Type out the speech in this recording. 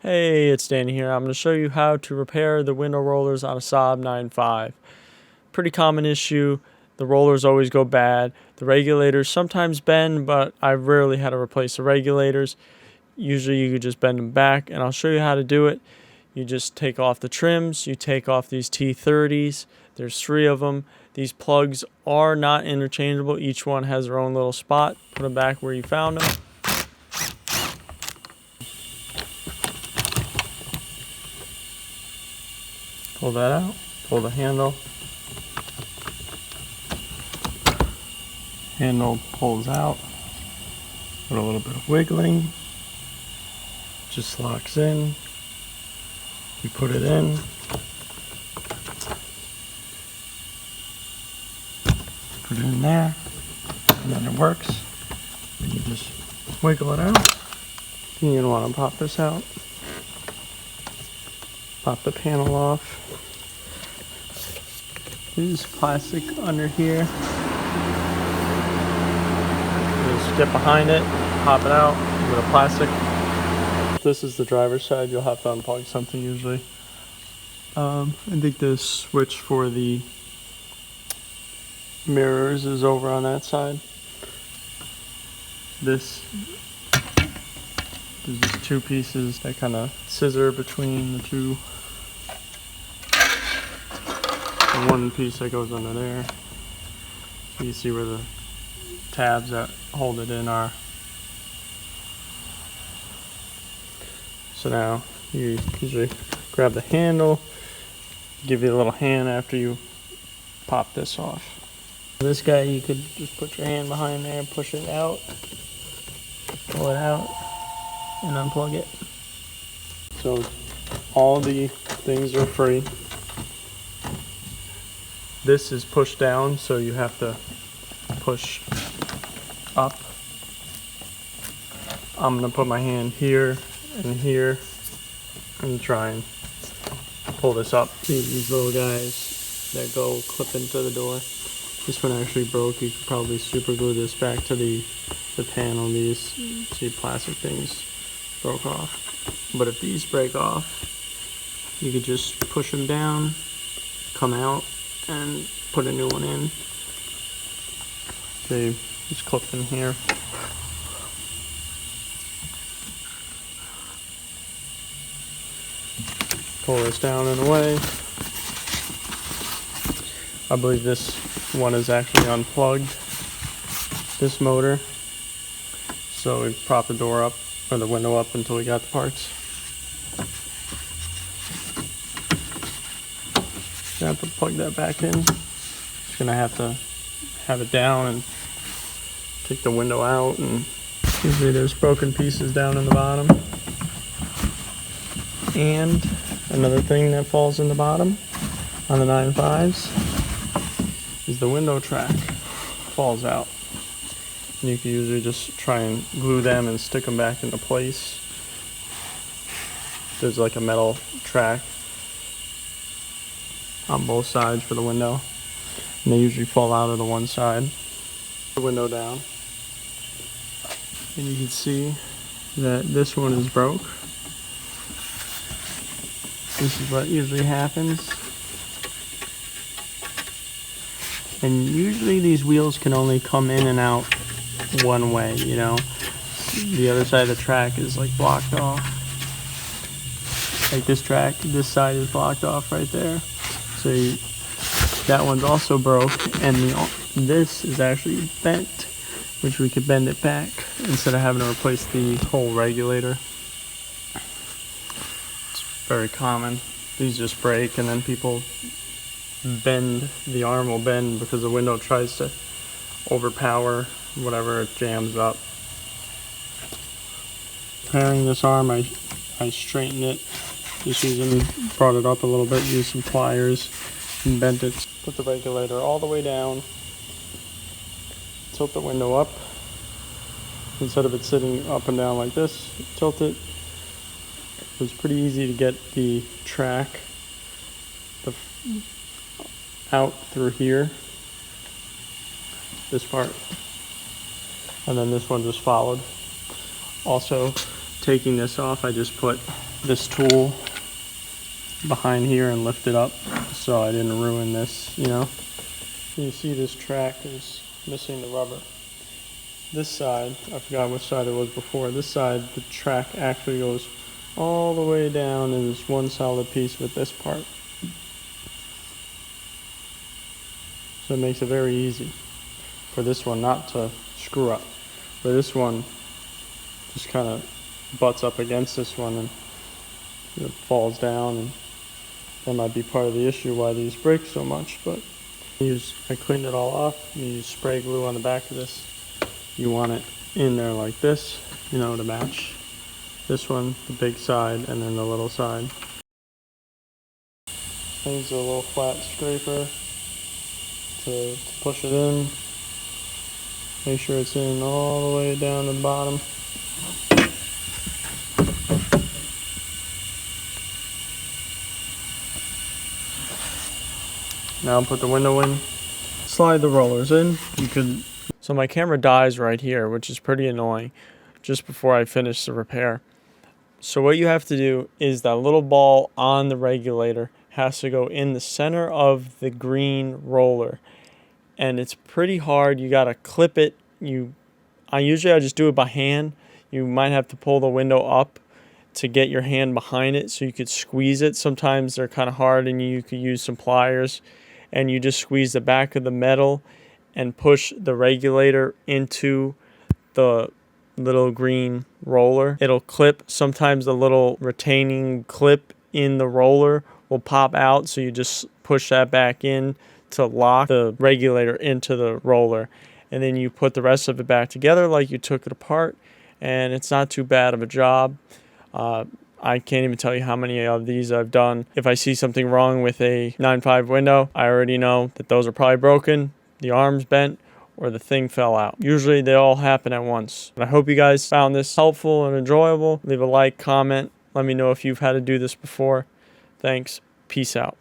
Hey, it's Danny here. I'm going to show you how to repair the window rollers on a SAAB 9.5. Pretty common issue. The rollers always go bad. The regulators sometimes bend, but I rarely had to replace the regulators. Usually you could just bend them back, and I'll show you how to do it. You just take off the trims. You take off these T30s. There's 3 of them. These plugs are not interchangeable. Each one has their own little spot. Put them back where you found them. Pull that out, pull the handle. Handle pulls out with a little bit of wiggling. Just locks in. You put it in. Put it in there, and then it works. And you just wiggle it out. You're gonna want to pop this out. Pop the panel off. There's plastic under here. Just get behind it, pop it out with a plastic. If this is the driver's side, you'll have to unplug something usually. I think the switch for the mirrors is over on that side. There's just 2 pieces that kind of scissor between the 2. And 1 piece that goes under there. So you see where the tabs that hold it in are. So now you usually grab the handle, give you a little hand after you pop this off. This guy, you could just put your hand behind there, push it out, pull it out, and unplug it. So all the things are free. This is pushed down, so you have to push up. I'm gonna put my hand here and try and pull this up. These little guys that go clip into the door. This one actually broke. You could probably super glue this back to the panel. These, see, plastic things broke off. But if these break off, you could just push them down, come out, and put a new one in. They just clip in here. Pull this down and away. I believe this one is actually unplugged, this motor. So we prop the door up, or the window up, until we got the parts. Gonna have to plug that back in. Just gonna have to have it down and take the window out, and usually there's broken pieces down in the bottom. And another thing that falls in the bottom on the 9.5s is the window track falls out. And you can usually just try and glue them and stick them back into place. There's like a metal track on both sides for the window, and they usually fall out of the one side. The window down, and you can see that this one is broke. This is what usually happens. And usually these wheels can only come in and out one way, you know. The other side of the track is like blocked off. Like this track, this side is blocked off right there. So that one's also broke, and this is actually bent, which we could bend it back instead of having to replace the whole regulator. It's very common. These just break, and then people bend, the arm will bend because the window tries to overpower whatever it jams up. Repairing this arm, I straightened it. Just brought it up a little bit, used some pliers, and bent it. Put the regulator all the way down. Tilt the window up. Instead of it sitting up and down like this, tilt it. It was pretty easy to get the track out through here, this part, and then this one just followed. Also, taking this off, I just put this tool behind here and lift it up so I didn't ruin this, you know. You see this track is missing the rubber. This side, I forgot which side it was before, this side the track actually goes all the way down in this one solid piece with this part. So it makes it very easy for this one not to screw up. But this one just kind of butts up against this one and it falls down, and that might be part of the issue why these break so much. But I cleaned it all off. You use spray glue on the back of this. You want it in there like this, you know, to match this one, the big side, and then the little side. Use a little flat scraper to push it in. Make sure it's in all the way down to the bottom. Now put the window in. Slide the rollers in. So my camera dies right here, which is pretty annoying, just before I finish the repair. So what you have to do is that little ball on the regulator has to go in the center of the green roller. And it's pretty hard. You gotta clip it. I just do it by hand. You might have to pull the window up to get your hand behind it so you could squeeze it. Sometimes they're kind of hard and you could use some pliers, and you just squeeze the back of the metal and push the regulator into the little green roller. It'll clip. Sometimes the little retaining clip in the roller will pop out, so you just push that back in to lock the regulator into the roller, and then you put the rest of it back together like you took it apart, and it's not too bad of a job. I can't even tell you how many of these I've done. If I see something wrong with a 9.5 window, I already know that those are probably broken, the arm's bent, or the thing fell out. Usually they all happen at once. I hope you guys found this helpful and enjoyable. Leave a like, comment. Let me know if you've had to do this before. Thanks. Peace out.